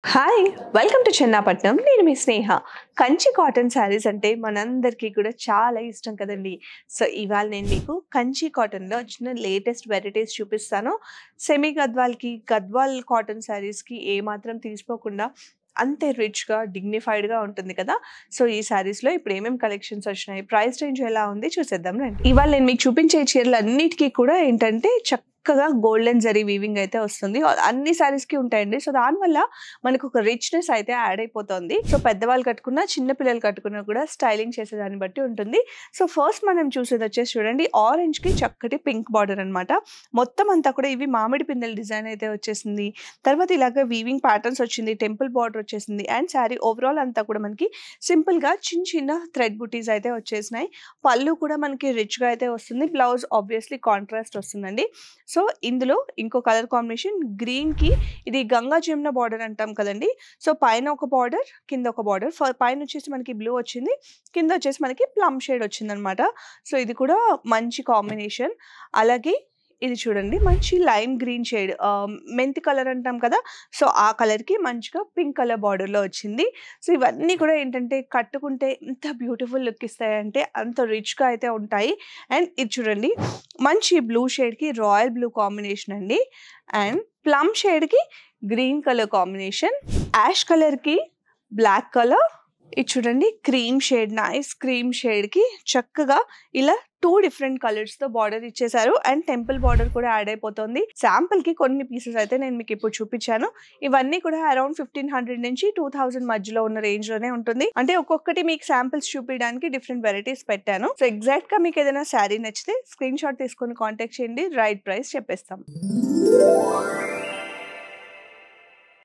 Hi! Welcome to Chennapatnam. నేను మీ స్నేహ. Kanchi cotton saris అంటే మనందరికీ కూడా చాలా ఇష్టం కదండీ! సో, ఇవాళ నేను మీకు కంచి కాటన్‌లో వచ్చిన లేటెస్ట్ వెరైటీస్ చూపిస్తాను. సెమీ గద్వాల్‌కి, గద్వాల్ కాటన్ శారీస్‌కి ఏమాత్రం తీసిపోకుండా అంతే రిచ్‌గా, డిగ్నిఫైడ్‌గా ఉంటుంది కదా! సో, ఈ శారీస్‌లో ఇప్పుడు ఏమేమి కలెక్షన్స్ వచ్చినాయి, ప్రైస్ రేంజ్ ఎలా ఉంది చూసేద్దాం రండి. ఇవాళ నేను మీకు చూపించే చీరలన్నిటికి కూడా ఏంటంటే చక్కగా గోల్డెన్ జరీ వీవింగ్ అయితే వస్తుంది. అన్ని శారీస్‌కి ఉంటాయండి. సో, దానివల్ల మనకు ఒక రిచ్‌నెస్ అయితే యాడ్ అయిపోతుంది. సో, పెద్దవాళ్ళు కట్టుకున్నా, చిన్న పిల్లలు కట్టుకున్నా కూడా స్టైలింగ్ చేసేదాన్ని బట్టి ఉంటుంది. సో, ఫస్ట్ మనం చూసేది వచ్చేసి చూడండి ఆరెంజ్‌కి చక్కటి పింక్ బార్డర్ అనమాట. మొత్తం అంతా కూడా ఇవి మామిడి పిందెల డిజైన్ అయితే వచ్చేసింది. తర్వాత ఇలాగ వీవింగ్ ప్యాటర్న్స్ వచ్చింది. టెంపుల్ బార్డర్ వచ్చేసింది. అండ్ శారీ ఓవరాల్ అంతా కూడా మనకి సింపుల్‌గా చిన్న చిన్న థ్రెడ్ బుటీస్ అయితే వచ్చేసినాయి. పళ్ళు కూడా మనకి రిచ్‌గా అయితే వస్తుంది. బ్లౌజ్ ఆబ్వియస్‌లీ కాంట్రాస్ట్ వస్తుందండి. సో, ఇందులో ఇంకో కలర్ కాంబినేషన్ గ్రీన్‌కి ఇది గంగా జమున బార్డర్ అంటాం కదండీ! సో, పైన ఒక బార్డర్, కింద ఒక బార్డర్. పైనొచ్చేసి మనకి బ్లూ వచ్చింది. కిందొచ్చేసి మనకి ప్లమ్ షేడ్ వచ్చిందనమాట. సో, ఇది కూడా మంచి కాంబినేషన్. అలాగే ఇది చూడండి మంచి లైమ్ గ్రీన్ షేడ్ మెంతి కలర్ అంటాం కదా! సో, ఆ కలర్‌కి మంచిగా పింక్ కలర్ బార్డర్‌లో వచ్చింది. సో, ఇవన్నీ కూడా ఏంటంటే కట్టుకుంటే ఎంత బ్యూటిఫుల్ లుక్ ఇస్తాయంటే అంత రిచ్‌గా అయితే ఉంటాయి. అండ్ ఇది చూడండి మంచి బ్లూ షేడ్‌కి రాయల్ బ్లూ కాంబినేషన్ అండి. అండ్ ప్లమ్ షేడ్‌కి గ్రీన్ కలర్ కాంబినేషన్. యాష్ కలర్‌కి బ్లాక్ కలర్. ఇది చూడండి క్రీమ్ షేడ్ నైస్ క్రీమ్ షేడ్‌కి చక్కగా ఇలా 2 డిఫరెంట్ కలర్స్‌తో బార్డర్ ఇచ్చేసారు. అండ్ టెంపుల్ బార్డర్ కూడా యాడ్ అయిపోతుంది. శాంపుల్‌కి కొన్ని పీసెస్ అయితే నేను మీకు ఇప్పుడు చూపించాను. ఇవన్నీ కూడా అరౌండ్ 1500 నుంచి 2000 మధ్యలో ఉన్న రేంజ్‌లోనే ఉంటుంది. అంటే ఒక్కొక్కటి మీకు శాంపిల్స్ చూపియడానికి డిఫరెంట్ వెరైటీస్ పెట్టాను. సో, ఎగ్జాక్ట్‌గా మీకు ఏదైనా శారీ నచ్చితే స్క్రీన్‌షాట్ తీసుకొని కాంటాక్ట్ చేయండి. రైట్ ప్రైస్ చెప్పేస్తాం.